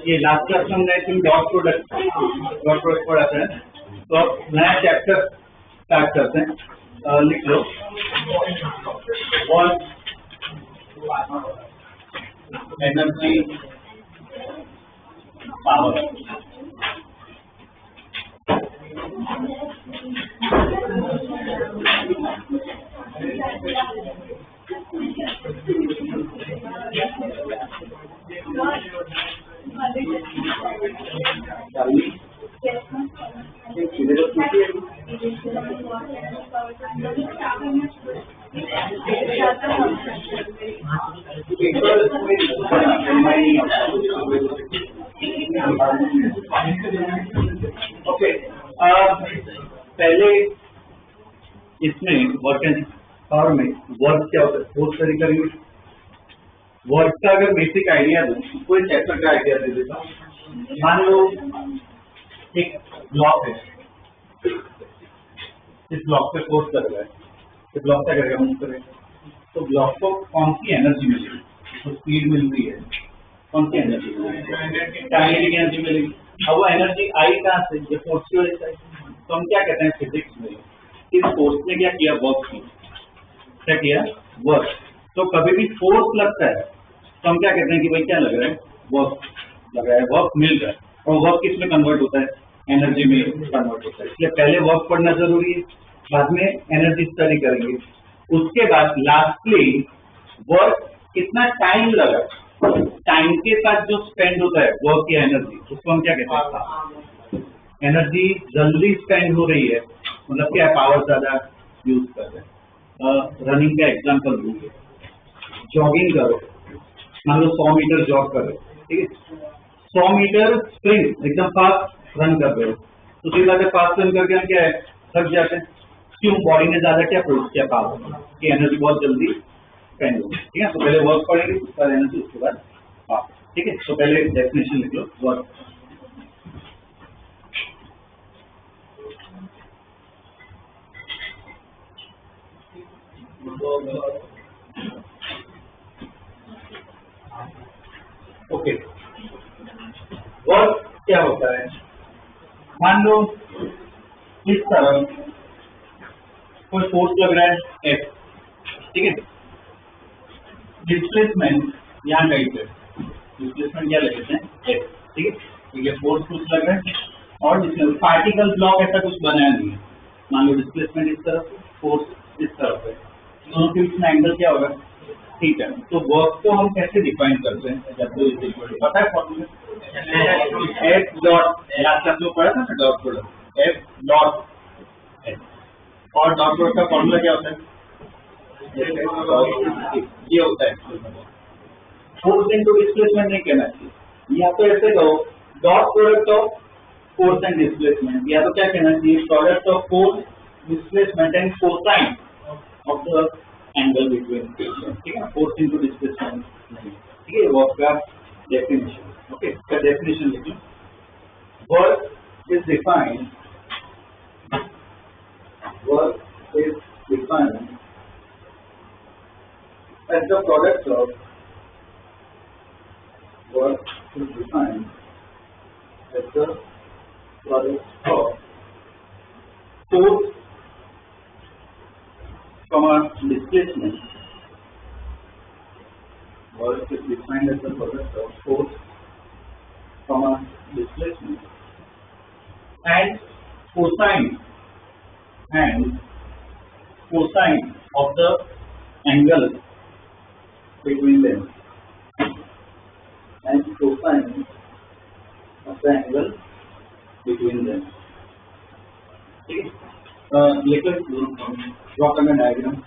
ये last class में I think dot product पढ़ाते हैं, तो अब नया चैप्टर स्टार्ट करते हैं। लिख लो एनर्जी पावर। ओके, पहले इसमें वर्क एंड पावर में वर्क क्या होता है बहुत सारी करेंगे। वर्क का अगर बेसिक आइडिया दो, कोई चैप्टर का आइडिया दे देता हूँ। मान लो एक ब्लॉक है, इस ब्लॉक पे फोर्स कर रहा है, तो ब्लॉक क्या करेगा, मूव करेगा। तो ब्लॉक को कौन सी एनर्जी मिलेगी, तो स्पीड मिल रही है, कौन सी एनर्जी मिलेगी, काइनेटिक एनर्जी मिलेगी। अब वो एनर्जी आई कहाँ से, ये फोर्स की वजह से। तो हम क्या कहते हैं फिजिक्स में, इस फोर्स ने क्या किया, वर्क किया। क्या किया, वर्क। तो कभी भी फोर्स लगता है तो हम क्या कहते हैं कि भाई क्या लग रहा है, वर्क लग रहा है, वर्क मिल रहा है। और वर्क किस में कन्वर्ट होता है, एनर्जी में कन्वर्ट होता है। इसलिए पहले वर्क पढ़ना जरूरी है, बाद में एनर्जी स्टडी करेंगे। उसके बाद लास्टली वर्क कितना टाइम लगा, टाइम के साथ जो स्पेंड होता है वर्क या एनर्जी, उसको हम क्या कहते हैं? एनर्जी जल्दी स्पेंड हो रही है, मतलब क्या, पावर ज्यादा यूज कर रहे हैं। रनिंग का एग्जांपल दूंगे, जॉगिंग करो, मान लो 100 मीटर जॉग कर रहे हो, ठीक है, 100 मीटर स्प्रिंट एकदम फास्ट रन कर रहे हो, तो सीधा से फास्ट रन करके हम क्या है, थक जाते हैं। क्यों? बॉडी ने ज्यादा क्या प्रोड्यूस किया, पावर की, एनर्जी बहुत जल्दी स्पेंड हो, ठीक है। तो पहले वर्क पड़ेगी, उसके बाद एनर्जी, उसके बाद पावर, ठीक है। तो पहले डेफिनेशन लिख लो वर्क। ओके, वर्क क्या होता है? मान लो इस तरह कोई फोर्स लग रहा है F, ठीक है, डिस्प्लेसमेंट यहाँ कहीं पे, डिस्प्लेसमेंट क्या लेते हैं F, ठीक है, ठीक है, फोर्स कुछ लग रहा है और डिस्प्लेसमेंट, पार्टिकल ब्लॉक ऐसा कुछ बनाया नहीं है। मान लो डिस्प्लेसमेंट इस तरफ, फोर्स इस तरफ है, दोनों के बीच में एंगल क्या होगा, ठीक है। तो वर्क को हम कैसे डिफाइन करते हैं? W इज इक्वल टू, पता है formula, F dot, last class में पढ़ा था ना, dot product, F dot F, और डॉट प्रोडक्ट का फॉर्मूला क्या होता है? ये होता है फोर्स इनटू डिस्प्लेसमेंट, नहीं कहना चाहिए, या तो ऐसे कहो dot product of force and displacement, या तो क्या कहना चाहिए, product of force, displacement and cosine of the angle between, ठीक है, फोर्स इनटू डिस्प्लेसमेंट नहीं, ठीक है। वर्क का डेफिनेशन, ओके, इसका डेफिनेशन लिख लो। Work is defined, work is defined as the product of, work is defined as the product of force, displacement. Work is defined as the product of force, displacement and cosine of the angle between them, and cosine of the angle between them, ठीक है। लेकर draw करना diagram,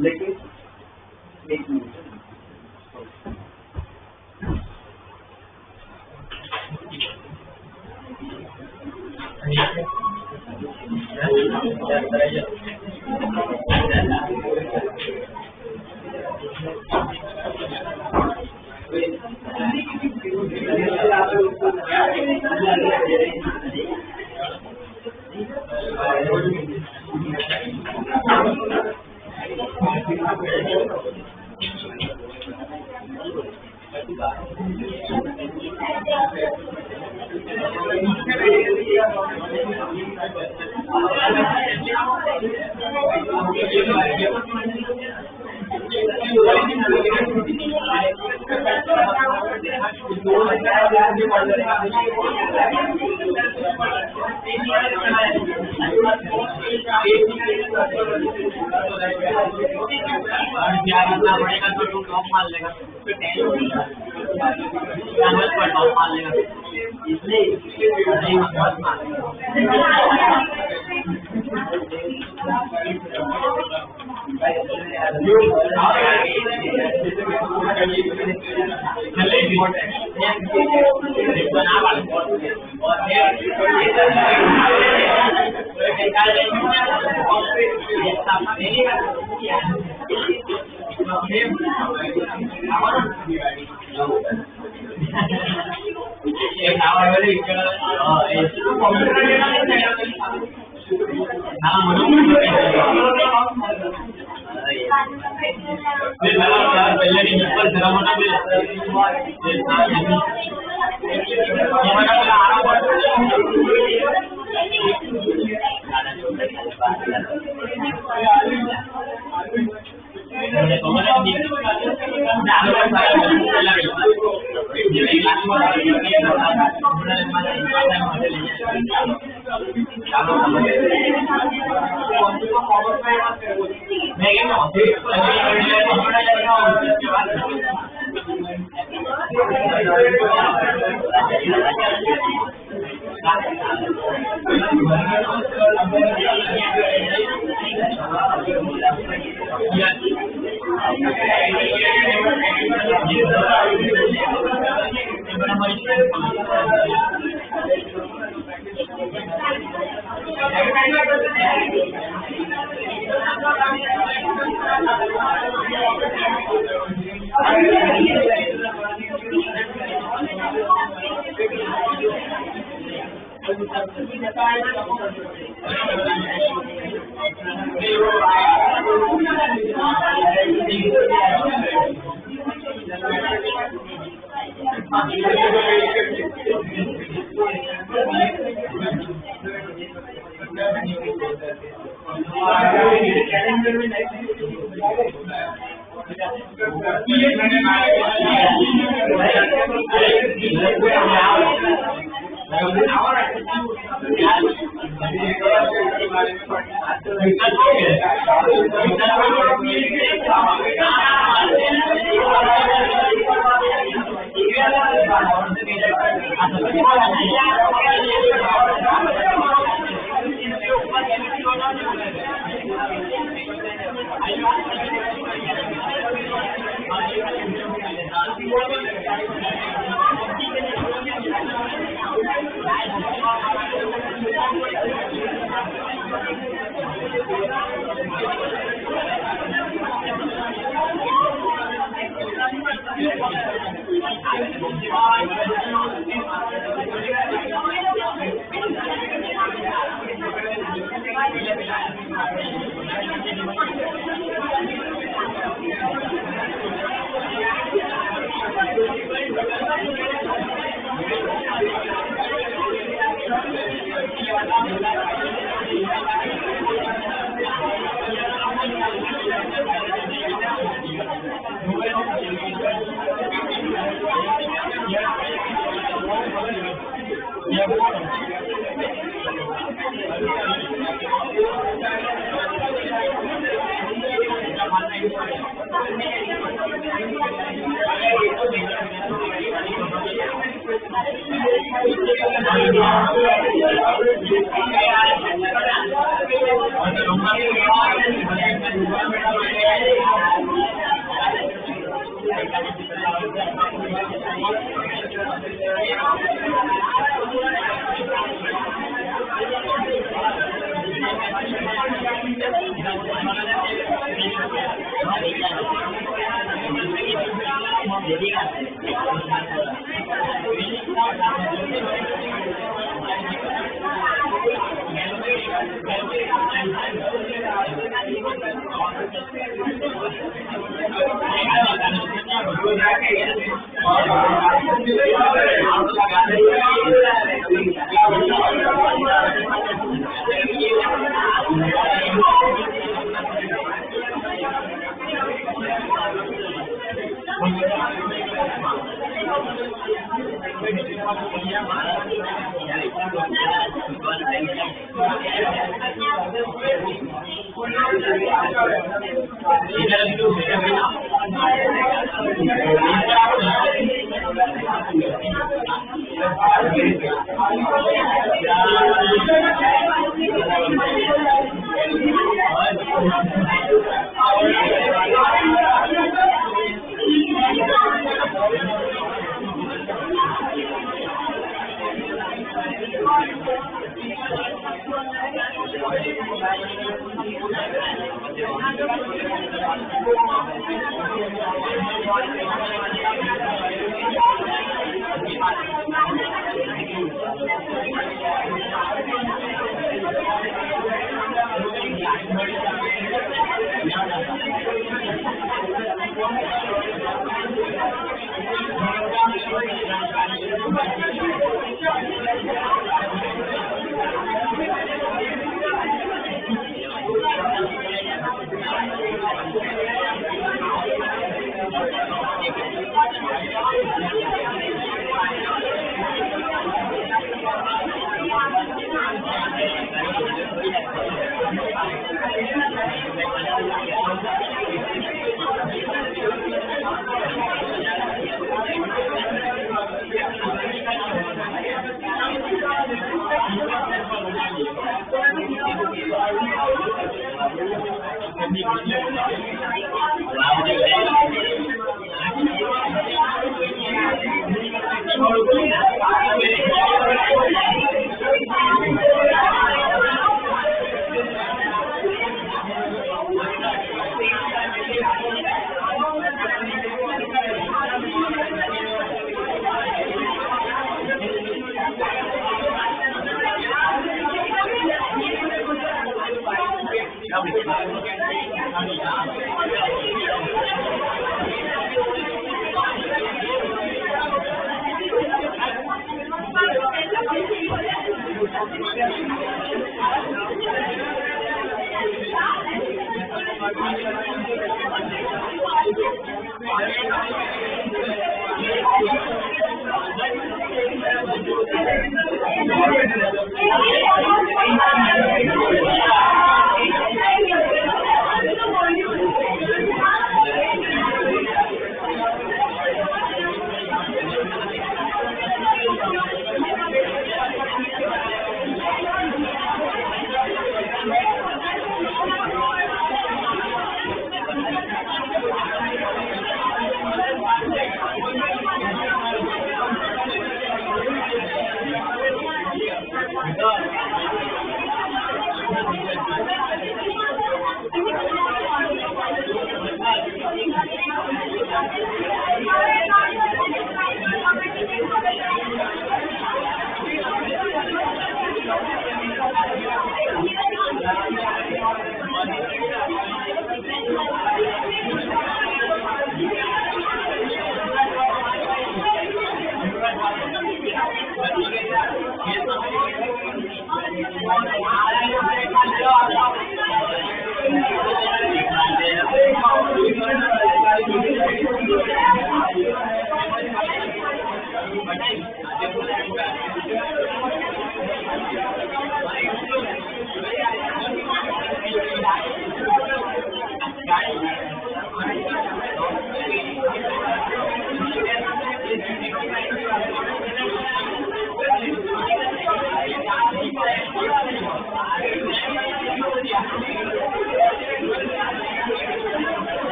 लेकिन एक minute,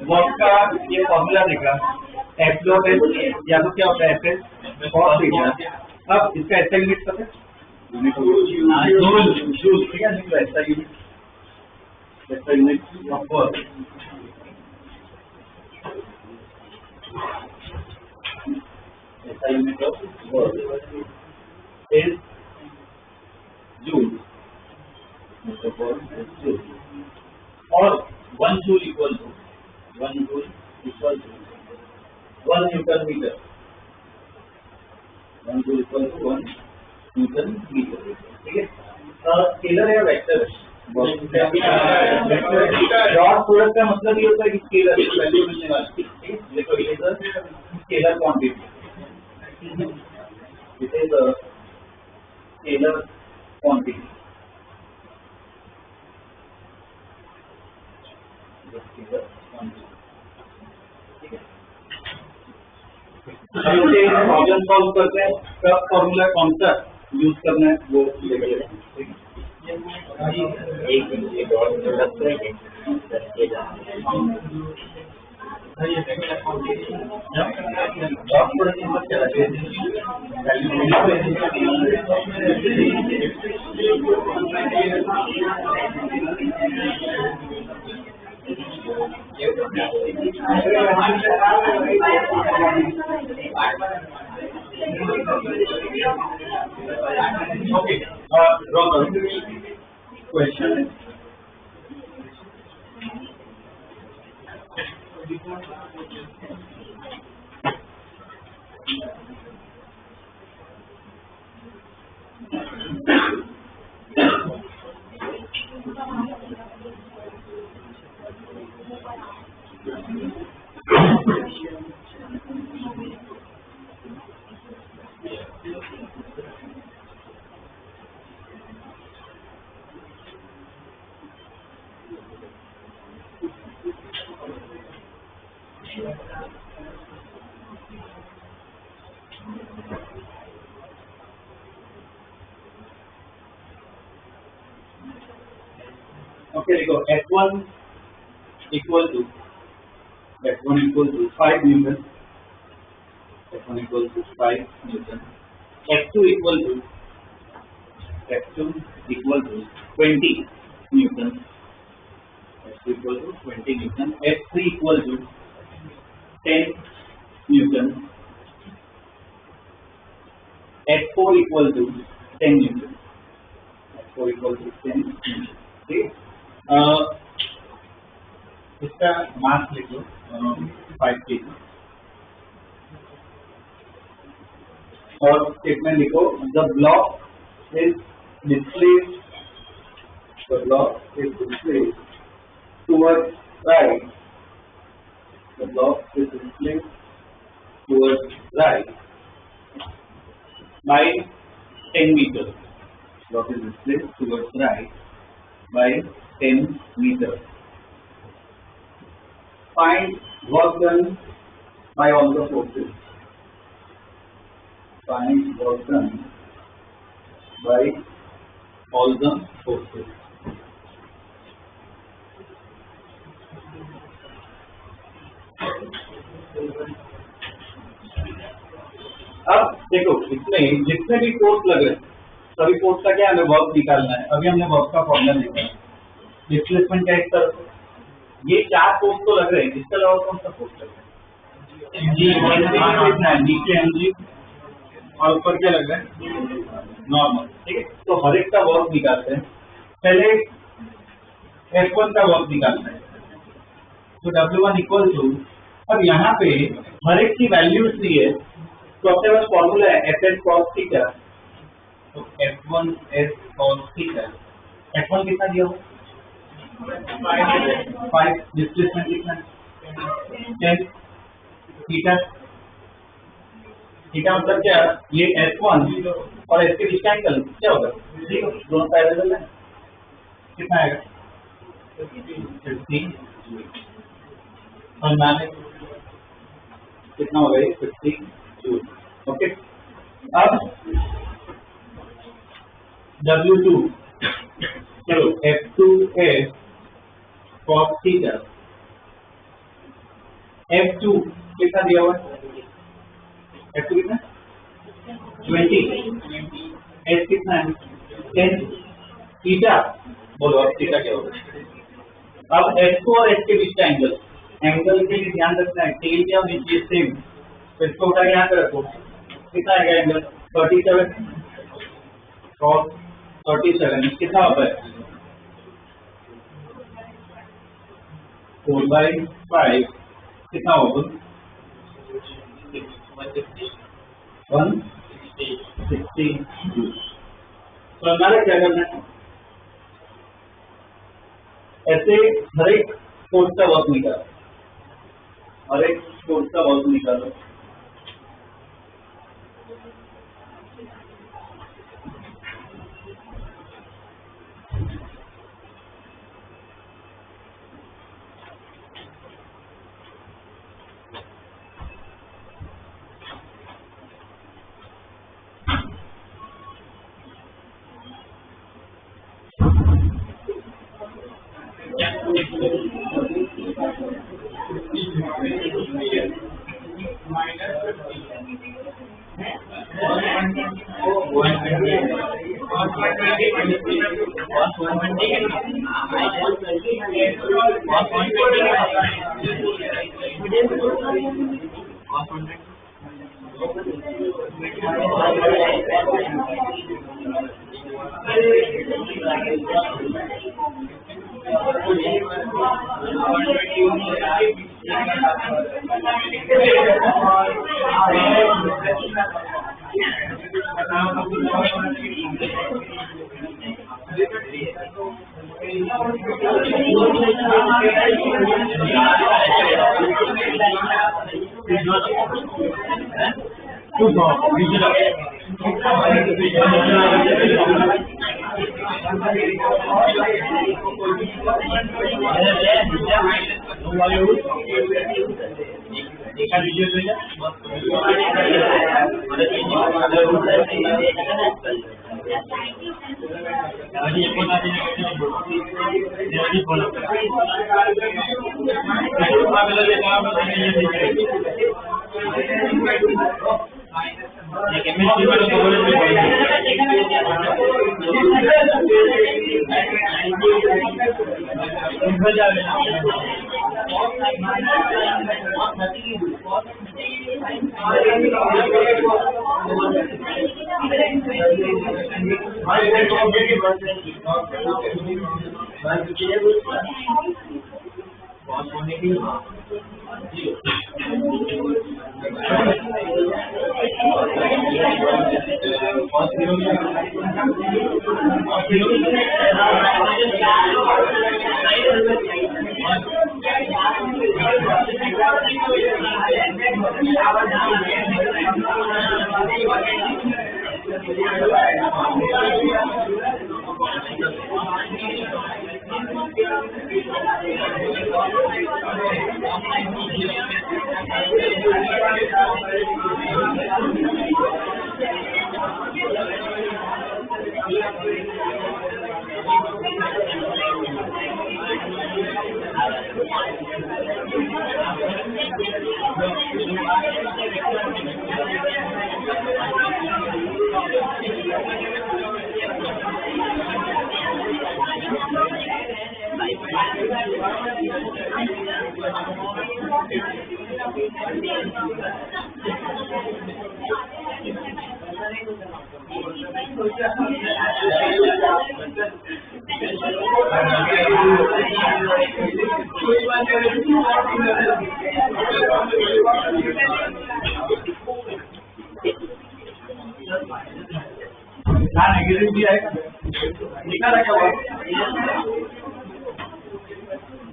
work का ये formula देखा F dot S या तो क्या होता है एफ एस और थीटा। अब इसका ऐसा यूनिट पता है ठीक है, ऐसा यूनिट ऑफ वर्क ऐसा unit of work is joule और 1 joule equal to 1 joule equal to 1 newton metre 1 joule equal to 1 newton metre. ठीक है, स्केलर है वेक्टर डॉट प्रोडक्ट का मतलब ये होता है कि स्केलर वैल्यू मिलने वाली है। देखो ये scalar quantity, it is scalar quantity. Problem solve करते हैं, कब फॉर्मूला कौन सा यूज करना है वो लेकर लेना है, ठीक है। एक और लगता है कि जॉब प्रोडक्शन पर चला ओके, ड्रॉ करो क्वेश्चन है। ओके देखो F1 equal to 5 newton, F1 equal to 5 newton, F2 equal to 20 newton, F2 equal to 20 newton, F3 equal to 10 newton, F4 equal to 10 newton, F4 equal to 10 newton, ठीक। इसका mass लिख लो 5 kg और statement लिखो the block is displaced towards right, the block is displaced towards right by 10 meters, block is displaced towards right by 10 meters. Find work done by all the forces. Find work done by all the forces. अब देखो इसमें जितने भी force लग रहे हैं सभी force का क्या हमें वर्क निकालना है। अभी हमने वर्क का फॉर्मूला निकाला, डिस्प्लेसमेंट का एक तरफ, ये 4 फोर्स तो लग रहे हैं, इसके अलावा कौन सा फोर्स लग रहा है? नीचे एमजी और ऊपर क्या लग रहा है? नॉर्मल, ठीक है। तो हर एक का वर्क निकालते हैं। पहले F1 का वर्क निकालना है, तो W1 इक्वल टू, अब यहाँ पे हर एक की वैल्यूज दी है, तो अपने पास फॉर्मूला है Fs cos थीटा, तो F1 S cos theta, F1 कितना दिया हो? 5, डिस्प्लेसमेंट कितना? 10, थीटा, थीटा मतलब क्या? ये S1 और S के बीच का एंगल क्या होगा? 0, दोनों पैरेलल है, कितना आएगा? 15 और मैंने कितना होगा ये? 50 जूल, ओके। अब W2, चलो F2 है cos थीटा, F2 कितना दिया हुआ है? F2 कितना? 20, S कितना है? 10, थीटा बोलो, अब थीटा क्या होगा? अब S2 और S के बीच का एंगल, एंगल के लिए ध्यान रखना है टेल क्या नीचे सेम, तो इसको उठा के यहाँ पे रखो, कितना आएगा एंगल? 37 cos 37 कितना होता है? 4/5 कितना होगा? 160। तो हमारा क्या करना है? ऐसे हर एक फोर्स का वर्क निकालो, हर एक फोर्स का वर्क निकालो।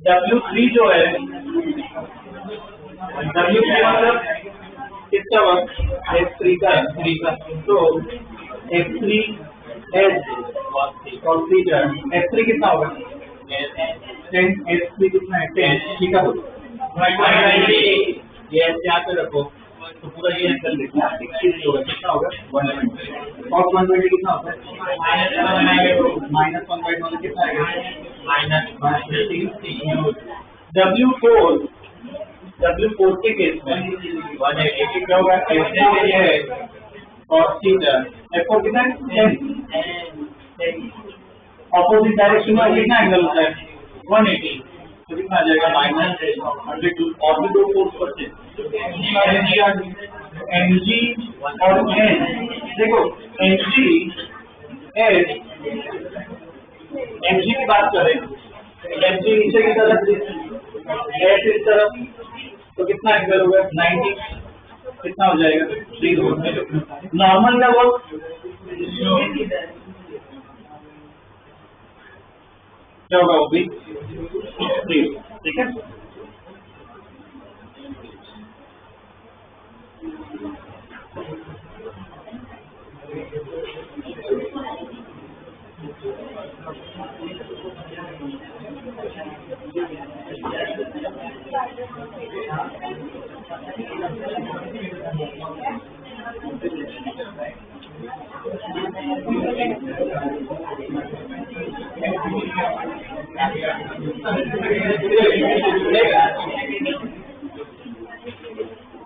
W3 जो है W3 मतलब किसका वर्क X3 का तो X3 H और 3 का X3 कितना होगा 10 X3 कितना है 10 ठीक है ये क्या कर रखो तो पूरा ये एंगल देखना 60 होगा कितना होगा 120 और 120 कितना होता है -1/2 मतलब कितना आएगा W4 के केस में 180 क्या होगा ऐसे ये है और थीटा F4 कितना है 10 ऑपोजिट डायरेक्शन में कितना एंगल होता है 180 तो कितना आ जाएगा -102 और भी दो फोर्स करते NG और N देखो NG की बात करें NG नीचे की तरफ S इस तरफ तो कितना एंगल होगा 90 कितना हो जाएगा नॉर्मल का वर्क क्या होगा वो भी ठीक है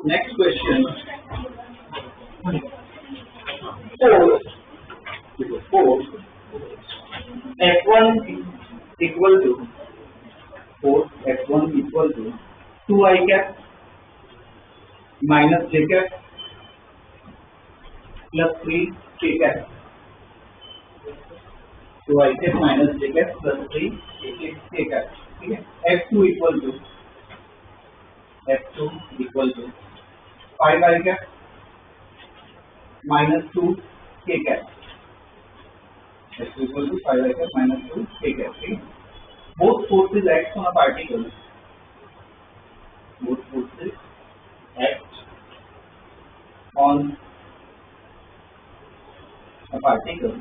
Next question. Force F1 equal to force F1 equal to 2I cap minus J cap plus 3K cap. 2I cap minus J cap plus 3K cap. ठीक है. F2 equal to 5I cap minus 2K cap. F2 equal to 5I cap minus 2K cap. ठीक है. Both forces act on a particle. Both forces act on a particle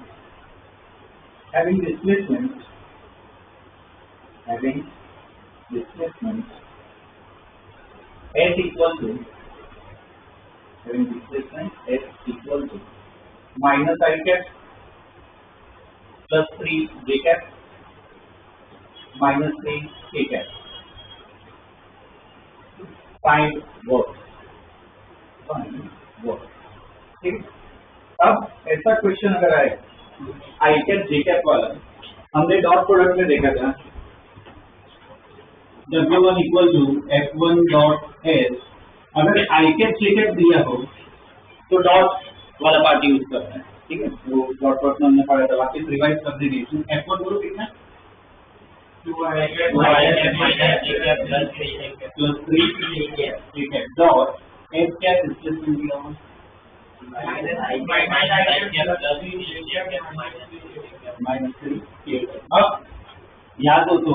having displacement S equal to minus I cap plus 3J cap minus 3K cap. Find work. ठीक. अब ऐसा question अगर आए आई cap जे cap वाला, हमने dot product में देखा था W1 equal to F1 dot S. अगर आई कैप जे कैप दिया हो तो डॉट वाला पार्ट यूज करना है. ठीक है. वो डॉट प्रोडक्ट में हमने पढ़ा था. वापस रिवाइज कर देंगे. F1 बोलो कितना? 2I cap minus J cap plus 3K cap dot S cap displacement दिया हो माइनस 3K. अब याद हो तो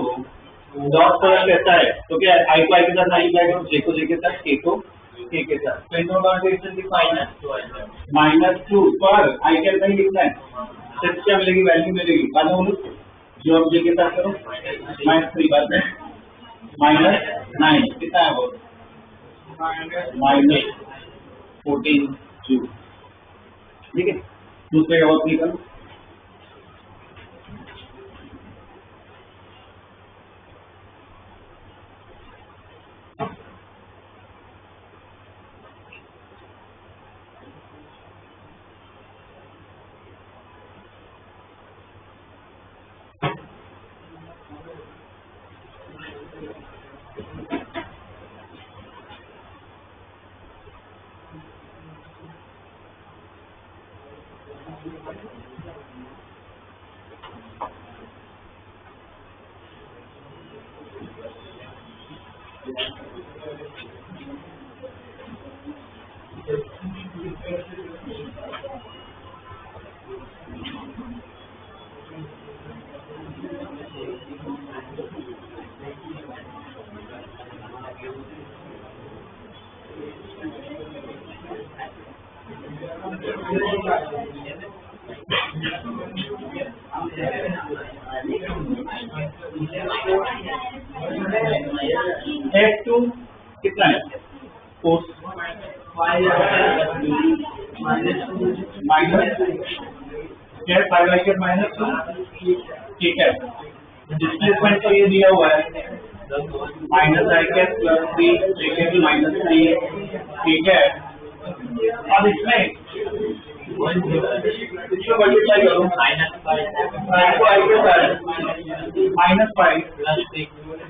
डॉट प्रोडक्ट कैसा है तो क्या आई को आई के साथ आई जाएगा, जे को जे के साथ, के को के के साथ. तो इन दोनों -2 पर आई कैप नहीं लिखना है. सिर्फ क्या मिलेगी? वैल्यू मिलेगी. बाद में जो अब जे के साथ करो -3 बाद में -9 कितना है वो -14 जूल. ठीक है. दूसरे और निकल F2 कितना है? फोर्स ठीक है. डिस्प्लेसमेंट तो ये दिया हुआ है माइनस आई कैप प्लस 3 माइनस 3. ठीक है. अब इसमें मल्टीप्लाई करो -5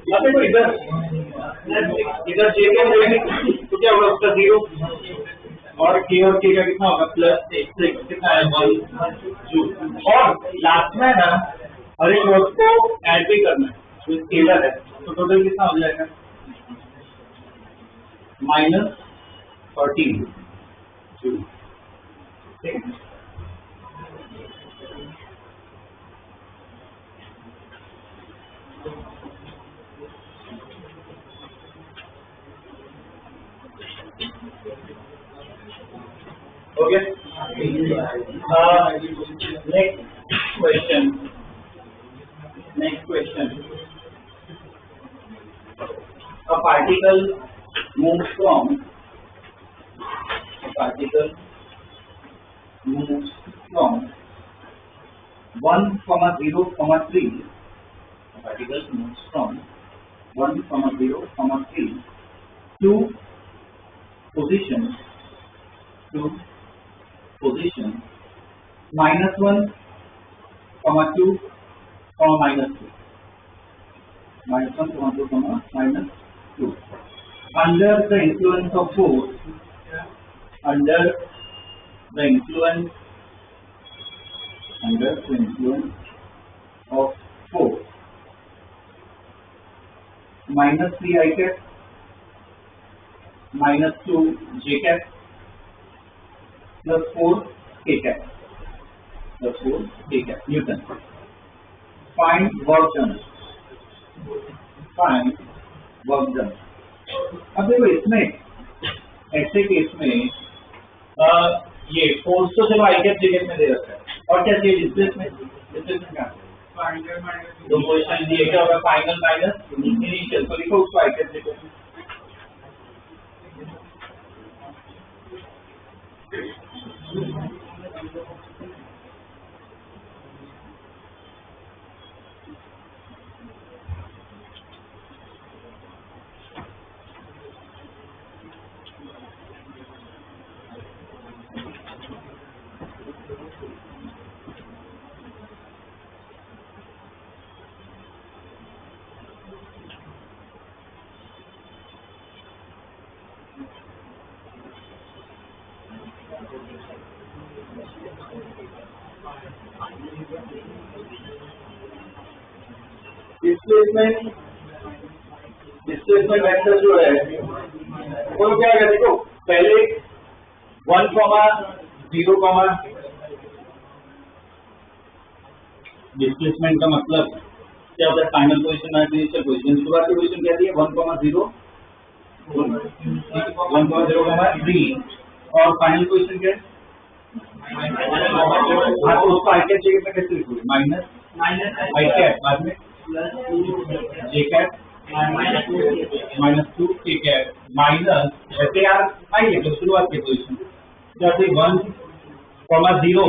या फिर इधर जे के तो क्या होगा उसका 0 और के का कितना होगा +6 कितना है 1 जूल. और लास्ट में ना हर एक वर्ड को ऐड भी करना है तो स्केलर है तो टोटल कितना हो जाएगा -14 जूल. ठीक है. Okay. Next question. A particle moves from 1, 0, 3 particles moves from 1, 0, 3 to position -1, -2, -2. -1, -2, -2. Under the influence of force, -3 I cap, -2 J cap, +4 K cap, Newton. Find work done. अब देखो इसमें ऐसे केस में ये फोर्स तो चलो आई कैप जगह में दे रखा है, और क्या चाहिए डिस्प्लेसमेंट क्या है? दो क्वेश्चन दिए, क्या होगा? फाइनल माइनस इनिशियल, तो लिखो उसको आई कैप जगह में। डिस्प्लेसमेंट वेक्टर जो है वो क्या है? देखो पहले 1, 0, डिस्प्लेसमेंट का मतलब क्या होता है? Final position minus initial position. शुरुआत की पोजीशन क्या दी है? 1, 0, 3, और फाइनल पोजीशन क्या है? हाँ, तो उसको आई कैप जगह में कैसे लिखोगे? माइनस आई कैप, बाद में जे कैप, -2 के कैप, माइनस ऐसे यार आई लिखो शुरुआत की पोजीशन। जैसे 1, 0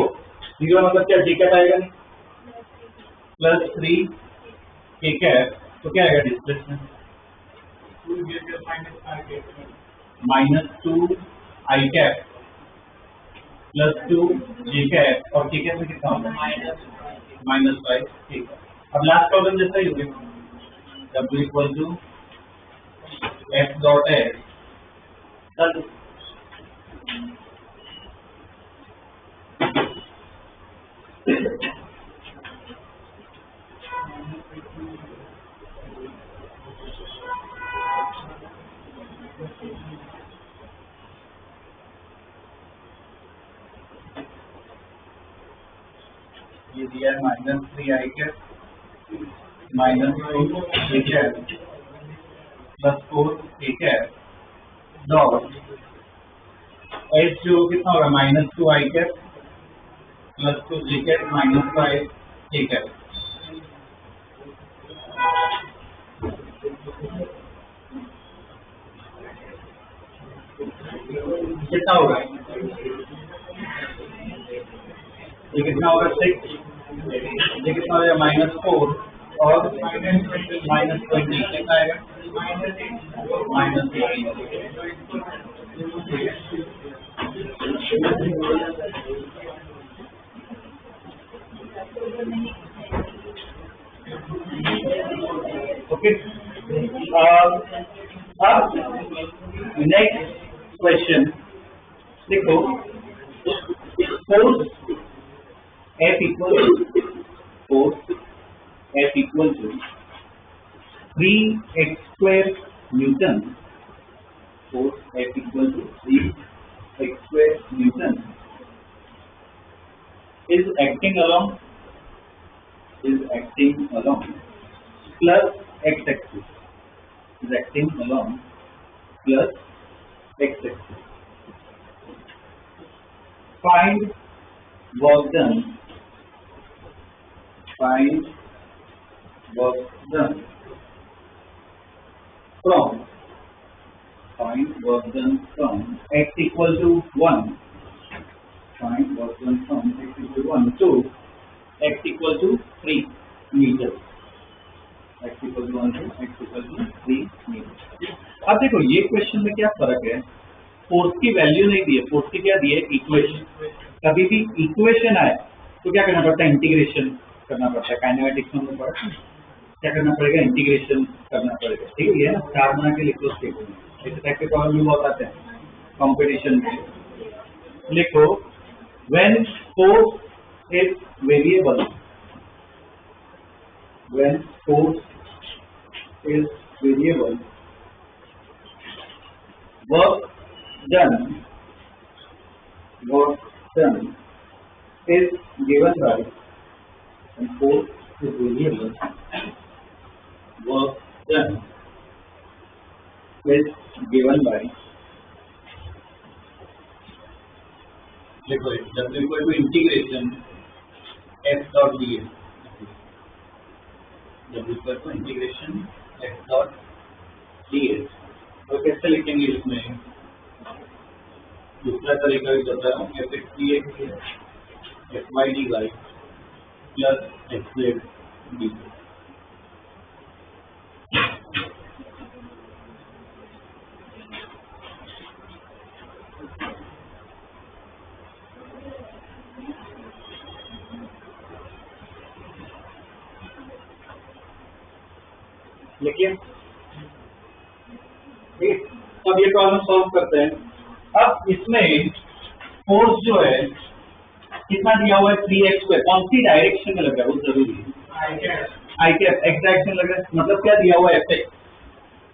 मतलब क्या? जे कैप आएगा नहीं, +3 के कैप, तो क्या आएगा displacement? -2 i cap +2 J cap, और के कैप में कितना होगा? -5 के कैप। अब लास्ट प्रॉब्लम जैसा ही हो गया, W = F.S। ये दिया है -3 i cap, -2 J cap, +4 K cap, dot H जो कितना होगा? -2 i cap, +2 J cap, -5 K cap. कितना होगा? ये कितना होगा? 6। ये कितना होगा? -4 और -20 कितना आएगा? -18। ओके, अब नेक्स्ट क्वेश्चन देखो, force F equal to 3x² Newton. Force F equal to 3x² Newton is acting along plus x-axis. Is acting along plus x-axis. Find work done. Find work done from x equal to 1. Find work done from x equal to 1 to x equal to 3 meters. 1 से x equal to 3। अब देखो ये question में क्या फर्क है, force की value नहीं दी है, फोर्स की क्या दी है, इक्वेशन। कभी भी इक्वेशन आए तो क्या करना पड़ता है, इंटीग्रेशन करना पड़ता है। काइनेमेटिक्स में पढ़ा क्या करना पड़ेगा, इंटीग्रेशन करना पड़ेगा। ठीक है, ये ना स्टार बना के लिखो स्टेटमेंट। ऐसे टाइप के प्रॉब्लम भी बहुत आते हैं कंपटीशन में। लिखो when force is variable, when force is variable, work done is given by, when force is variable, work done is given by, देखो W equal to integration f dot ds, W equal to integration x dot ds। तो कैसे लिखेंगे इसमें, दूसरा तरीका भी बता रहा हूँ, f x dx f y dy plus x z dy। लिखिए, ठीक। अब ये प्रॉब्लम सॉल्व करते हैं। अब इसमें फोर्स जो है कितना दिया हुआ है, 3x²। कौन सी डायरेक्शन में लग रहा है वो जरूरी है, आई कैप एक्स डायरेक्शन लग रहा है, मतलब क्या दिया हुआ है, fx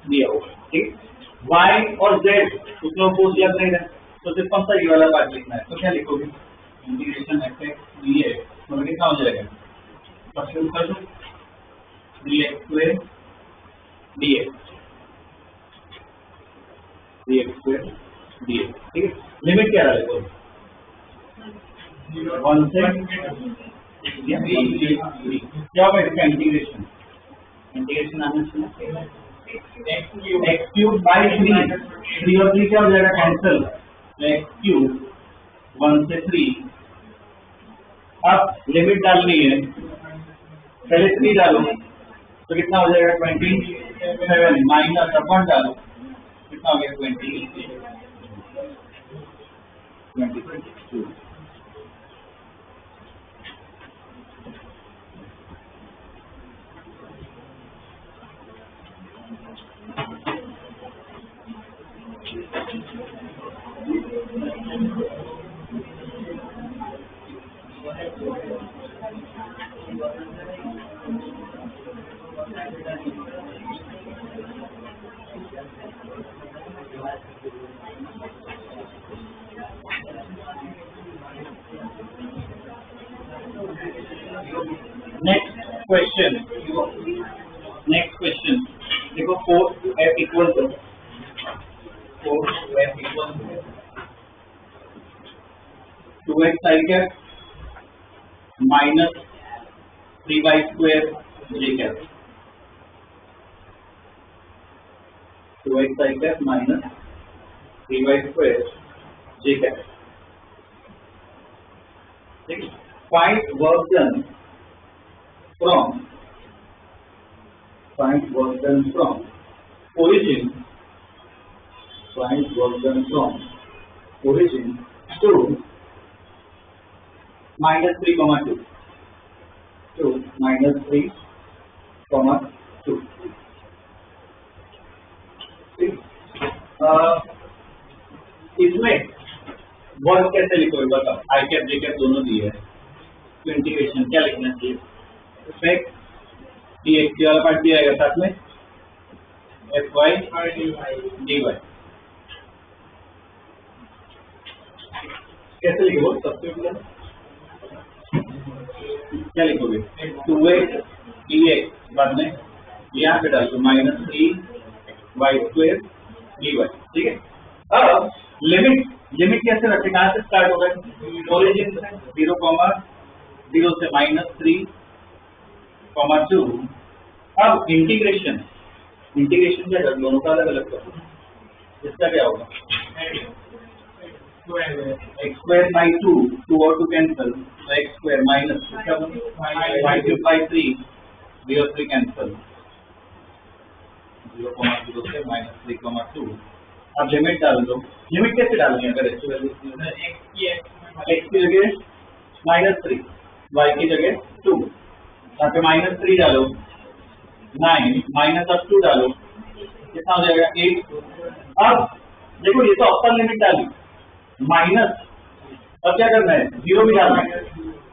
दिया हुआ है। ठीक, y और z उसमें फोर्स लग नहीं रहा, तो सिर्फ कौन सा ये वाला पार्ट लिखना है। तो क्या लिखोगे, इंटीग्रेशन fx dx, मतलब कितना हो जाएगा, 3x² dx, 3x² dx। ठीक है, लिमिट क्या है, 1 से 3। क्या होगा इसका इंटीग्रेशन, इंटीग्रेशन आना चाहिए x³ बाई 3, 3 और 3 क्या हो जाएगा, कैंसिल, x³ 1 से 3। अब लिमिट डालनी है, पहले 3 डालो तो कितना हो जाएगा, 27 माइनस अपन डालो कितना हो गया, 22। नेक्स्ट क्वेश्चन देखो, force F equal to 2x i cap minus 3y² j cap, 2x i cap minus 3y² j cap. ठीक है, find work done from origin, find work done from origin to -3,2 to -3,2। इसमें work कैसे लिखोगे बताओ, आई cap जे cap दोनों दिए है, तो इंटीग्रेशन क्या लिखना चाहिए, इफेक्ट dx वाला पार्ट दिया है साथ में fy dy। कैसे लिखोगे, सबसे क्या लिखोगे, 2x dx बाद में यहाँ पे डाल दो -3y² dy। ठीक है, अब लिमिट कैसे रखें, कहाँ से स्टार्ट होगा, ओरिजिन 0 से -3,2। अब इंटीग्रेशन क्या कर, दोनों का अलग अलग करो, इसका क्या होगा, x² बाई 2 और 2 कैंसिल, तो x² माइनस y³ बाई 3, 3 और 3 कैंसिल, 0,0 से -3,2 अब लिमिट डाल दो। लिमिट कैसे डालनी है? अगर x की वैल्यू x की जगह -3, y की जगह 2, यहाँ पे -3 डालो, 9 माइनस अब 2 डालो, कितना हो जाएगा 8। अब देखो ये तो अपर लिमिट डाली माइनस, अब क्या करना है? 0 भी डालना है,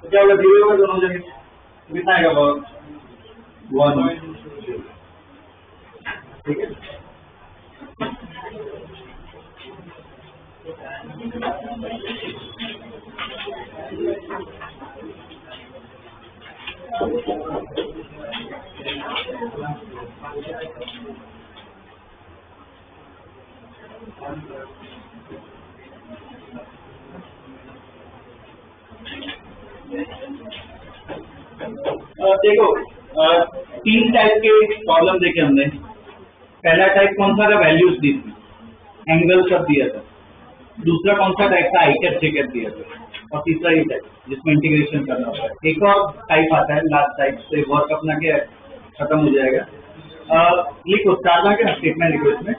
तो क्या होगा? 0 होगा दोनों जगह, तो कितना आएगा? 1। ठीक है, देखो 3 टाइप के प्रॉब्लम देखे हमने। पहला टाइप कौन सा था? वैल्यूज दी थी, एंगल सब दिया था। दूसरा कौन सा टाइप था? आइटर चेकर दिया था। और तीसरा ये टाइप जिसमें इंटीग्रेशन करना होता है। एक और टाइप आता है लास्ट टाइप, से वर्क अपना क्या खत्म हो जाएगा। लिखो स्टार्ट के स्टेटमेंट लिखो इसमें,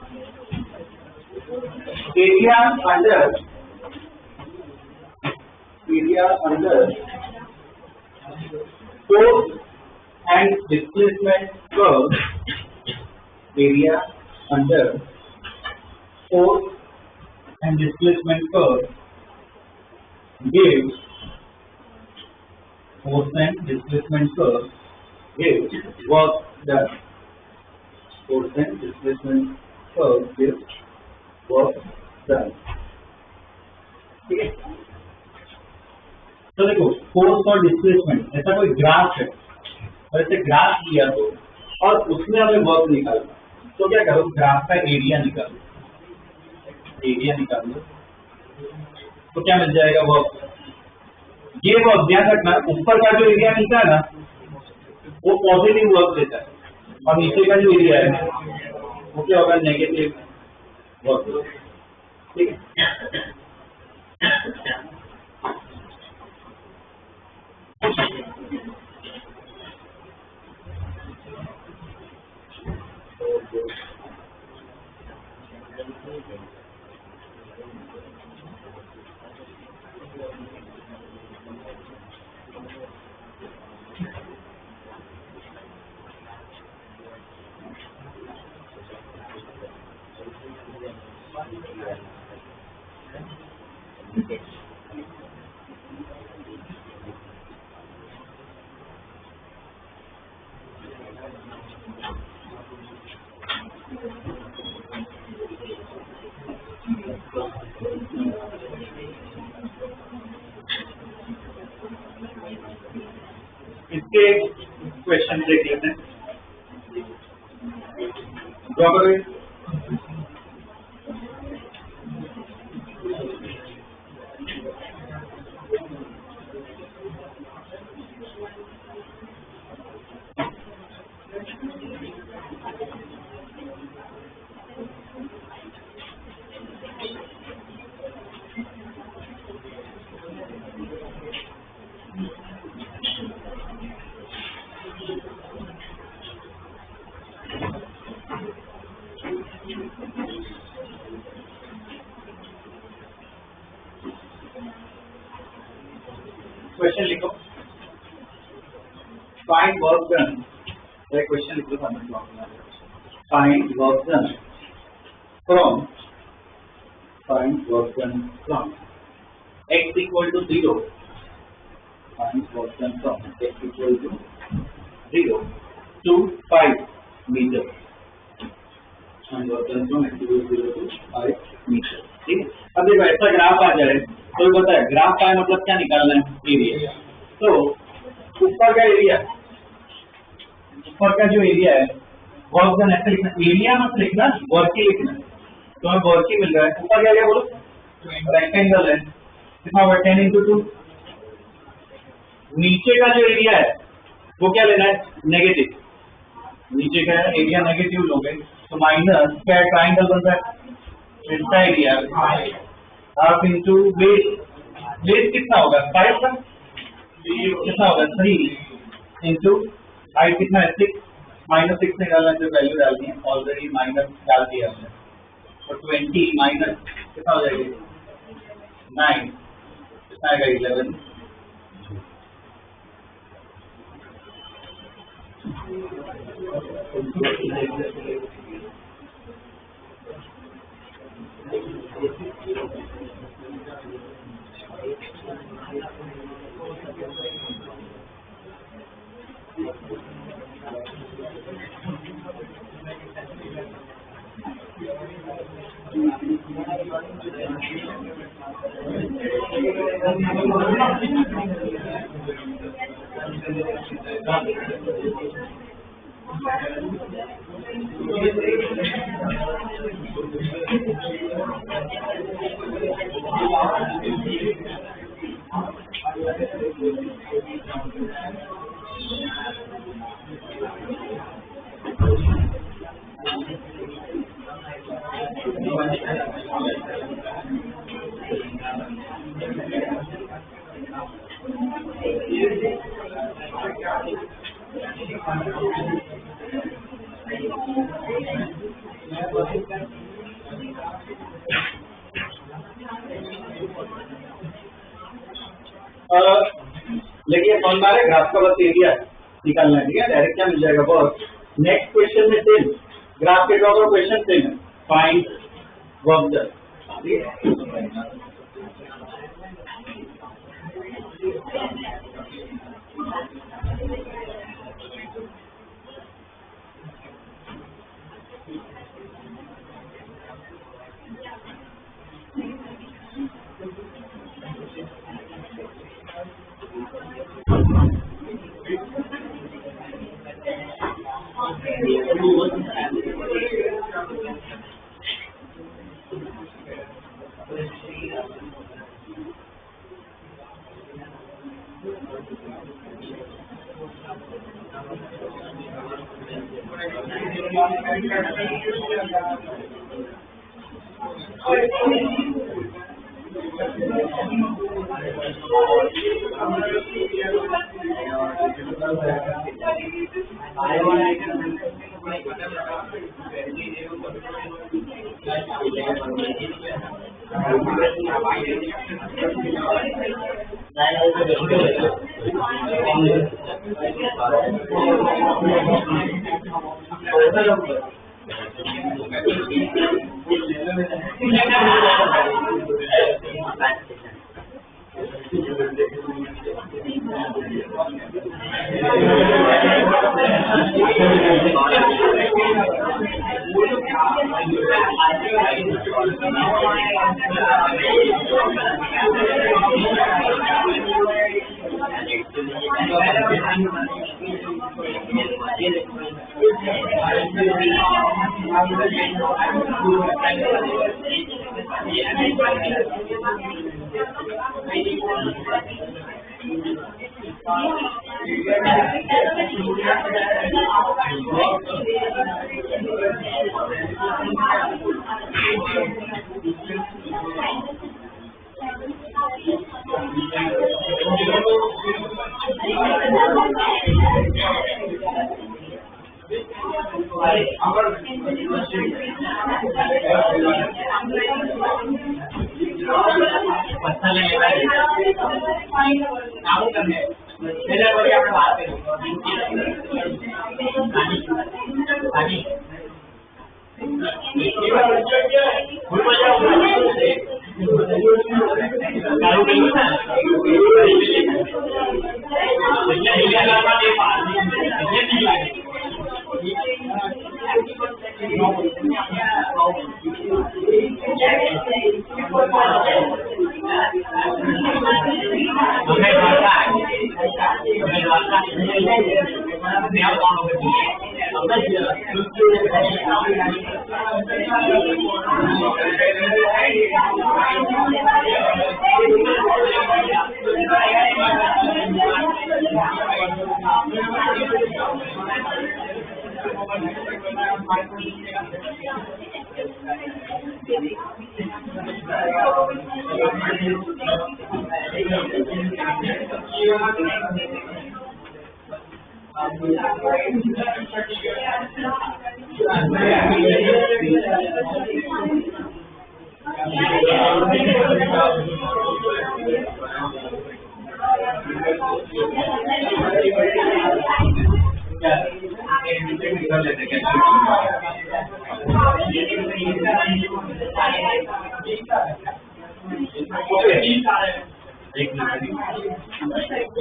area under force and displacement curve, area under force and displacement curve gives force and displacement curve gives work done. Force and displacement curve gives work done. ठीक है, तो देखो फोर्स और डिस्प्लेसमेंट ऐसा कोई ग्राफ है और ऐसे ग्राफ किया तो और उसमें हमें वर्क निकालना, तो क्या करो? ग्राफ का एरिया निकालो, एरिया निकाल लो, तो क्या मिल जाएगा? वर्क। ये वर्क ध्यान रखना, ऊपर का जो एरिया मिलता है ना वो पॉजिटिव वर्क देता है, और नीचे का जो एरिया है वो क्या होगा? Negative work. ठीक है, इसके क्वेश्चन देख लेते हैं। ड्रॉ करो। क्वेश्चन लिखो, फाइंड वर्क डन। क्वेश्चन लिखो, find work done from x equal to 0, find work done from x equal to 0 to 5 meter, find work done from x equal to 0 to 5 meter। ठीक है, अब देखो ऐसा graph आ जाए तो पता है ग्राफ का मतलब क्या निकालना है? एरिया। तो ऊपर का एरिया, ऊपर का जो एरिया है वर्क डन ऐसे लिखना, एरिया मत लिखना, वर्क ही लिखना। तो हमें वर्क ही मिल रहा है। ऊपर क्या बोलो? रेक्टेंगल है, कितना होगा? 10 × 2। नीचे का जो एरिया है वो क्या लेना है? नेगेटिव। नीचे का एरिया नेगेटिव लोगे तो माइनस क्या ट्राइंगल बनता है? इसका area half into base. Base कितना होगा? 5 का कितना होगा? 3 इंटू हाइट कितना है? 6, -6 निकालना है तो वैल्यू डालनी है, ऑलरेडी माइनस डाल दिया हमने, तो 20 माइनस कितना हो जाएगी 9, कितना आएगा 11। लेकिन कौन मारे ग्राफ का बस एरिया निकालना है, ठीक है, डायरेक्ट क्या मिल जाएगा बस। नेक्स्ट क्वेश्चन में सेम ग्राफ के ड्रॉ क्वेश्चन सेम है, फाइंड वर्क डन, ठीक है।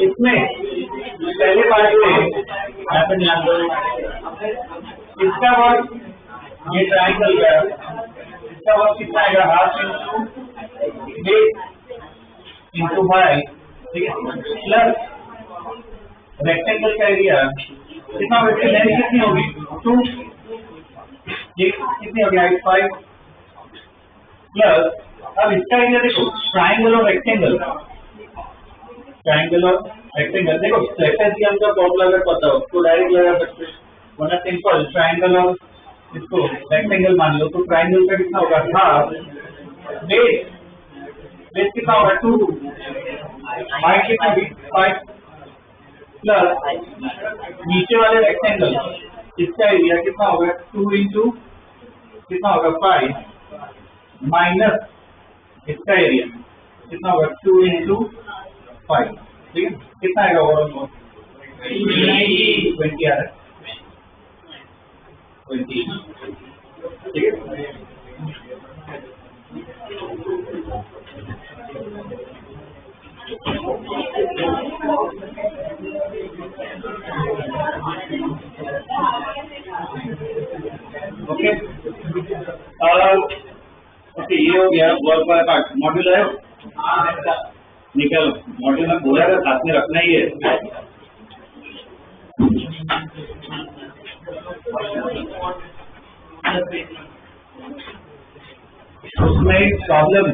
इसमें पहले पार्ट में यहाँ पे ध्यान दो, इसका वर्क ये ट्राइंगल का इसका वर्क कितना आएगा, हाफ इंटू वाई, ठीक है, प्लस रेक्टेंगल का एरिया कितना होगा, लेंथ कितनी होगी 2, ये कितनी होगी हाइट 5 प्लस, अब इसका एरिया देखो, ट्राइंगल और रेक्टेंगल देखो, ट्रेपेजियम का फॉर्मूला अगर पता हो तो डायरेक्ट लगा सकते हैं, वरना सिंपल ट्राइंगल और इसको रेक्टेंगल मान लो, तो ट्राइंगल का कितना होगा हाफ, बेस कितना होगा 2, हाइट कितना होगी 5 प्लस नीचे वाले रेक्टेंगल इसका एरिया कितना होगा 2 इंटू कितना होगा 5 माइनस इसका एरिया कितना होगा 2 इंटू 5, ठीक है, कितना आएगा ओवरऑल 20 आ रहा है 20, ठीक है। ओके ओके, ये हो गया वर्क वाला पार्ट। मॉड्यूल है निकल, मॉड्यूल में बोला था साथ में रखना ही है। उसमें प्रॉब्लम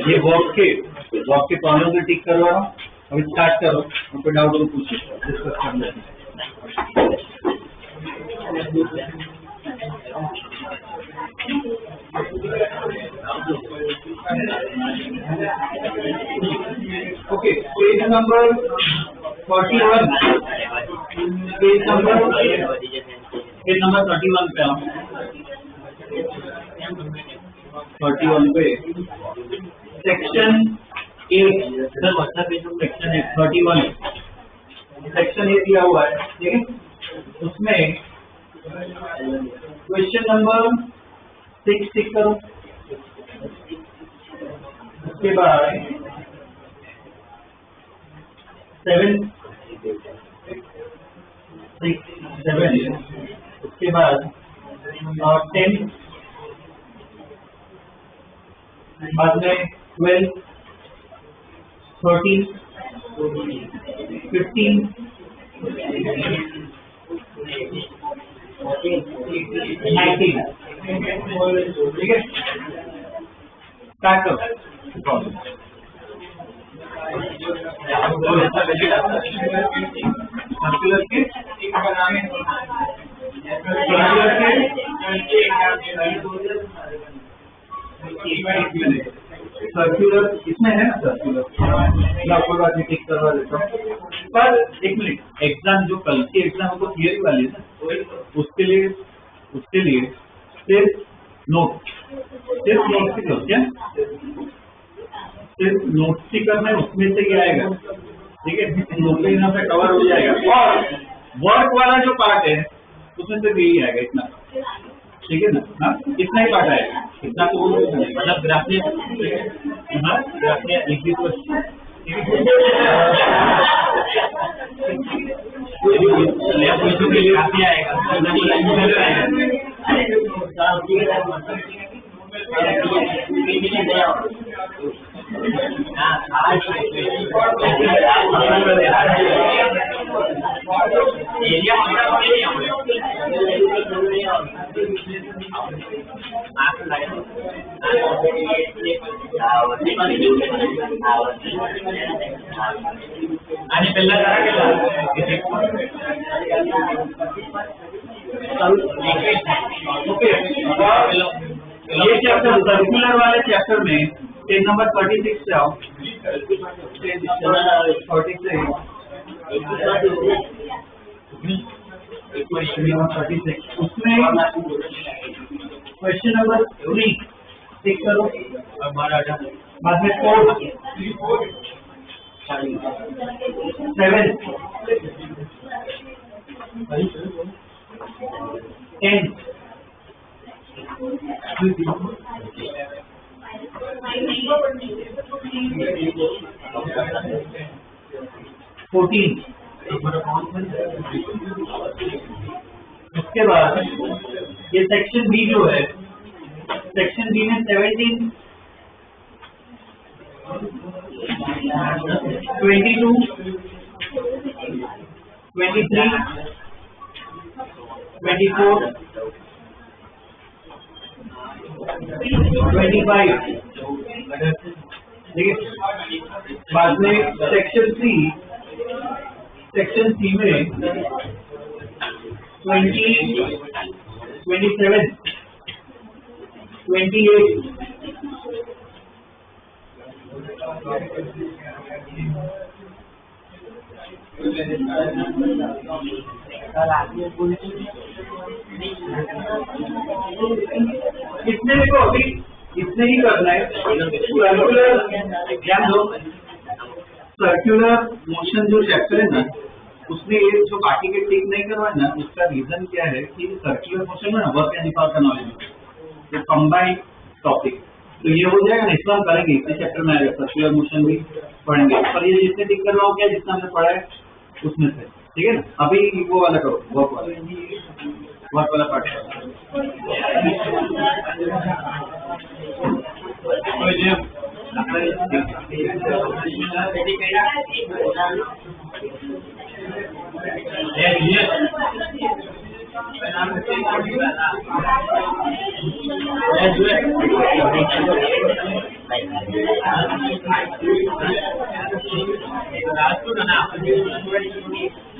ये वर्क के प्रॉब्लम को ठीक करवा रहा हूँ। अभी स्टार्ट करो, कोई डाउट हो पूछो, डिस्कस कर लेते हैं। ओके, पेज नंबर 41 पे आओ। 41 पे सेक्शन 8 सेक्शन 31 सेक्शन 8 दिया हुआ है, ठीक है। उसमें क्वेश्चन नंबर 6 टिक करो। उसके बाद 7 उसके बाद 10 बाद में 12 13 15 19, ठीक है। स्टार्ट करो। सर्कुलर के सर्कुलर इसमें है ना, सर्कुलर आपको बात टिक करवा देता हूँ। पर एक मिनट, एग्जाम जो कल की एग्जाम को थियरी वाली है ना, उसके लिए सिर्फ नोट से करो, क्या सिर्फ नोट से करना है, उसमें से ही आएगा, ठीक है। नोट यहाँ पे कवर हो जाएगा। और वर्क वाला जो पार्ट है उसमें से यही आएगा, इतना, ठीक है ना। हाँ, इतना ही पार्ट आएगा, इतना तो मतलब ग्राफ में एक भी के लिए काफी आएगा। आणि पहिला ये चैप्टर सर्कुलर वाले चैप्टर में पेज नंबर 36 से आओ। 36 उसमें क्वेश्चन नंबर 3 टिक करो, बाद में 4 7 10 14। उसके बाद ये सेक्शन बी जो है, सेक्शन बी में 17 22 23 24 25, ठीक है। बाद में सेक्शन सी में 20 27 28 इतने को अभी इतने ही करना है। सर्कुलर ध्यान दो, सर्कुलर मोशन जो चैप्टर है ना, उसमें ये जो बाकी के टिक नहीं करवाए ना, उसका रीजन क्या है कि सर्कुलर मोशन में वर्क एंड डिफॉल्ट का नॉलेज है, कंबाइंड टॉपिक, तो ये हो जाएगा ना, इसमें हम करेंगे, इसी चैप्टर में आएगा, सर्कुलर मोशन भी पढ़ेंगे। पर ये जितने टिक करवाओ क्या, जितना हमने पढ़ा है उसमें से, ठीक है ना। अभी वो वाला करो, वर्क वाला पार्ट।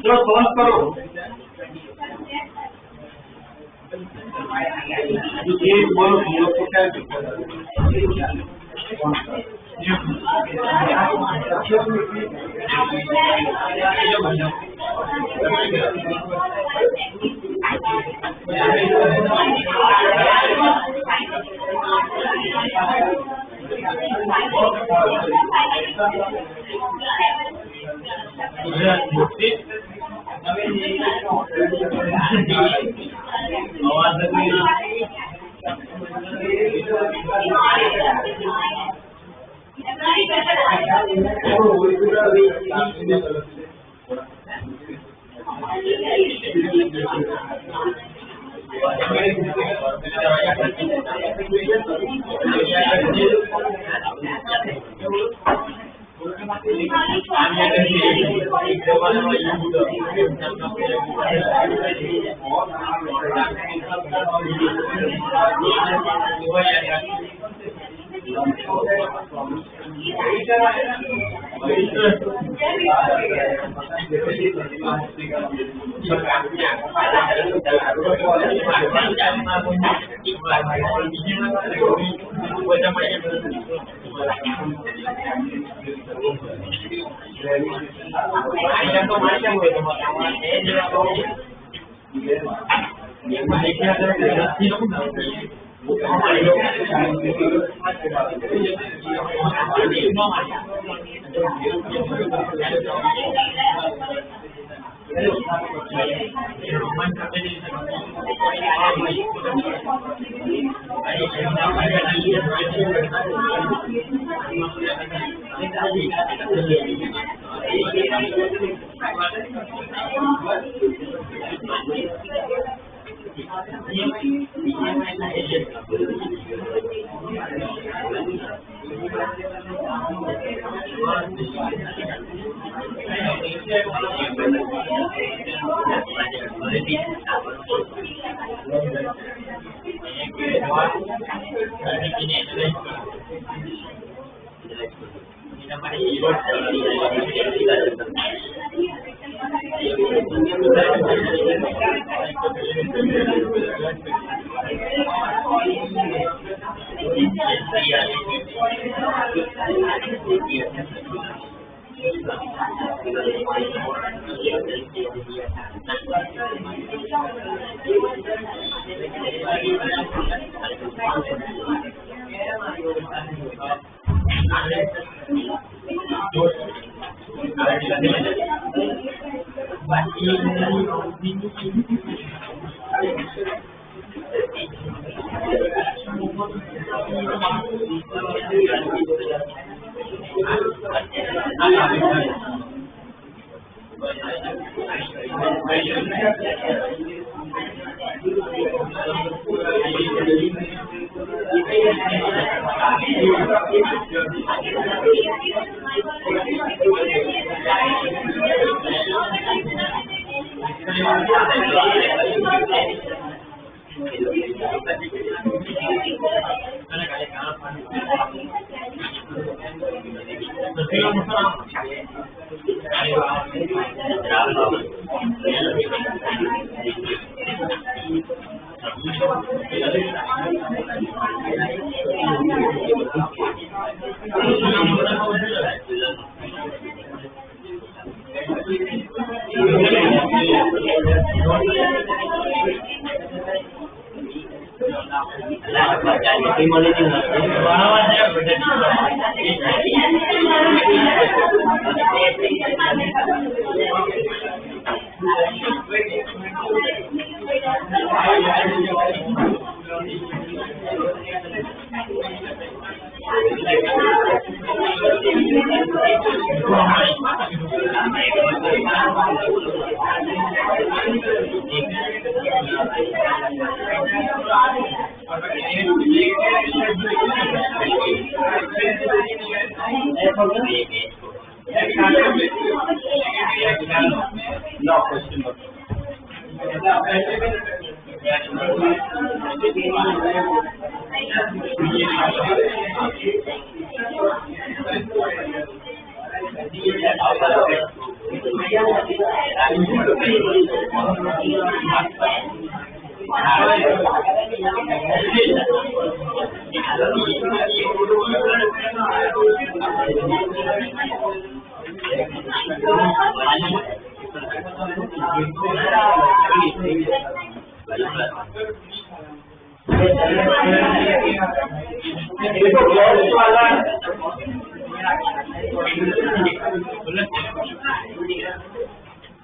जो सॉल्व करो, ये बोलो तुम लोग को क्या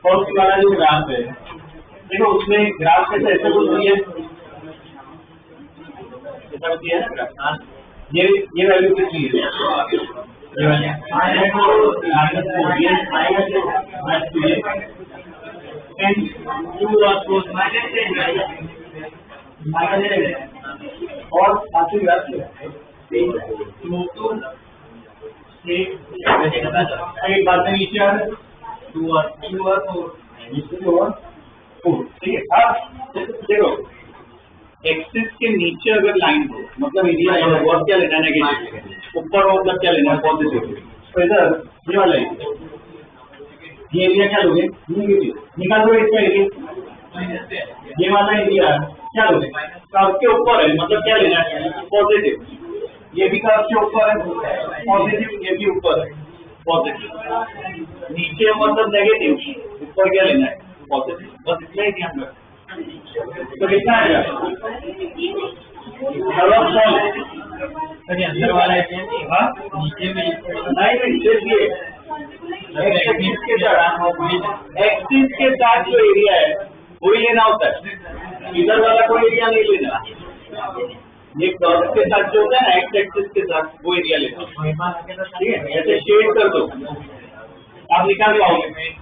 फर्स्ट वाला जो ग्राफ है देखो उसमें ग्राफ कैसे ऐसे होती है, ऐसा होती है ना ग्राफ। ये वैल्यू कितनी है, ये वाली और बाकी ग्राफ एक बात में नीचे आ रहा है 2 और 4 ठीक है। अब देखो एक्सिस के नीचे अगर लाइन हो मतलब एरिया और क्या लेना है नेगेटिव, ऊपर हो मतलब क्या लेना है पॉजिटिव। तो इधर ये वाला ये एरिया क्या लोगे नेगेटिव, निकाल दो इसका एरिया। ये वाला एरिया क्या लोगे कर्व के ऊपर है मतलब क्या लेना है पॉजिटिव। ये भी कर्व के ऊपर है पॉजिटिव, ये भी ऊपर है पॉजिटिव। नीचे मतलब नेगेटिव, ऊपर क्या लेना है पॉजिटिव। बस इतना ही ध्यान रखना। तो कितना आएगा अंदर वाला है नीचे में नहीं एक्सिस के साथ जो एरिया है वही लेना होता है, इधर वाला कोई एरिया नहीं लेना। ये कर्व के साथ जो होता है ना एक्स एक्सिस के साथ वो एरिया लेना, ठीक है। ऐसे शेड कर दो आप निकाल पाओगे।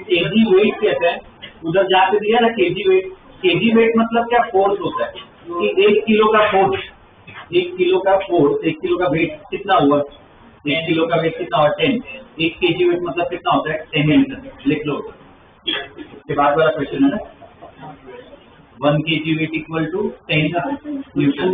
केजी वेट कहते हैं, उधर जाके दिया ना केजी वेट। केजी वेट मतलब क्या, फोर्स होता है कि 1 किलो का फोर्स, 1 किलो का फोर्स, 1 किलो का वेट कितना हुआ, 1 किलो का वेट कितना हुआ 10। 1 केजी वेट मतलब कितना होता है 10 न्यूटन, लिख लो। इसके बाद वाला क्वेश्चन है ना, 1 kg weight equal to 10 Newton।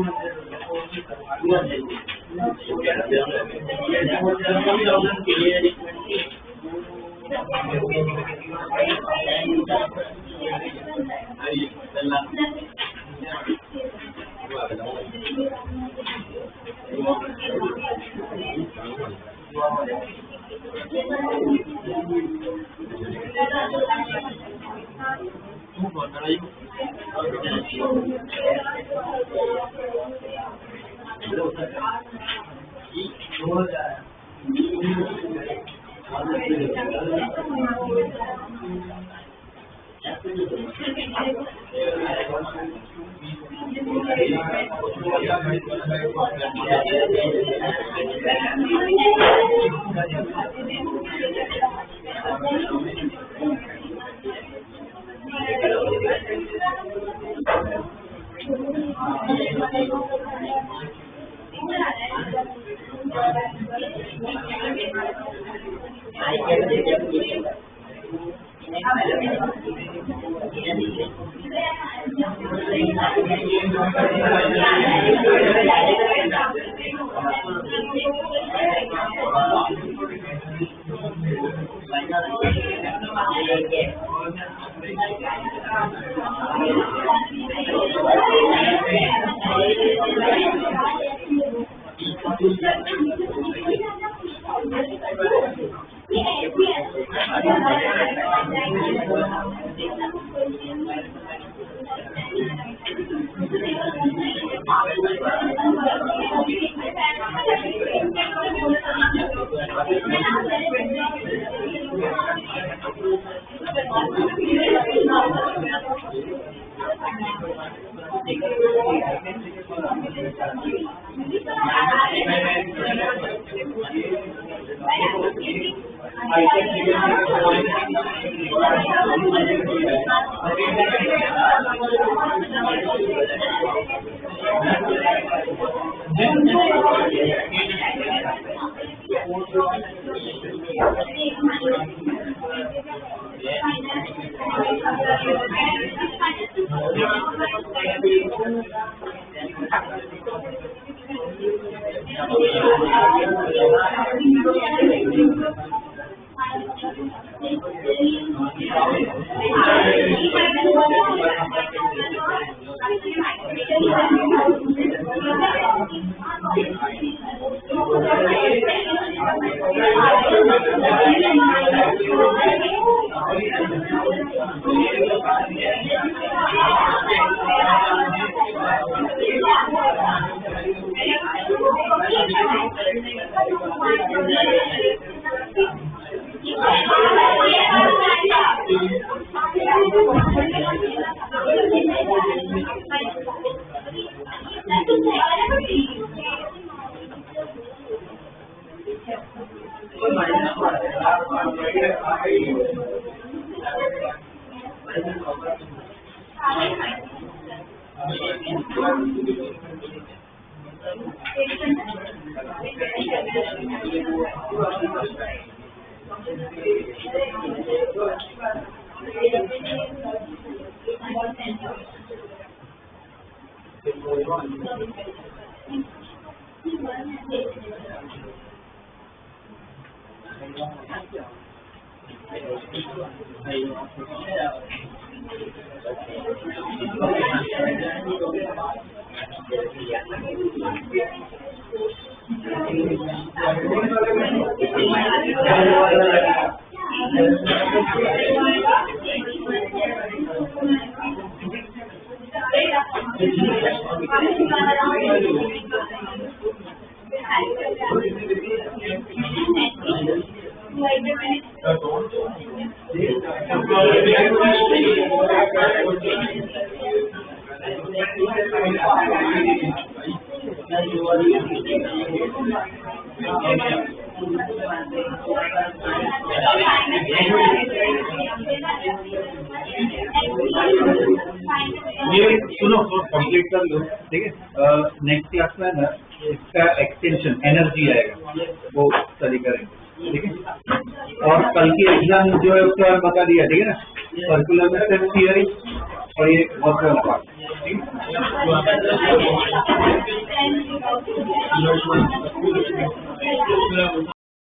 ये सुनो कंप्लीट कर लो, ठीक है। नेक्स्ट क्लास में ना इसका एक्सटेंशन एनर्जी आएगा, वो स्टडी करेंगे, ठीक है। और कल की एग्जाम जो है उसके बारे में बता दिया, ठीक है ना। सर्कुलर में सिर्फ थियरी और ये वर्चुअल पार्ट, ठीक है।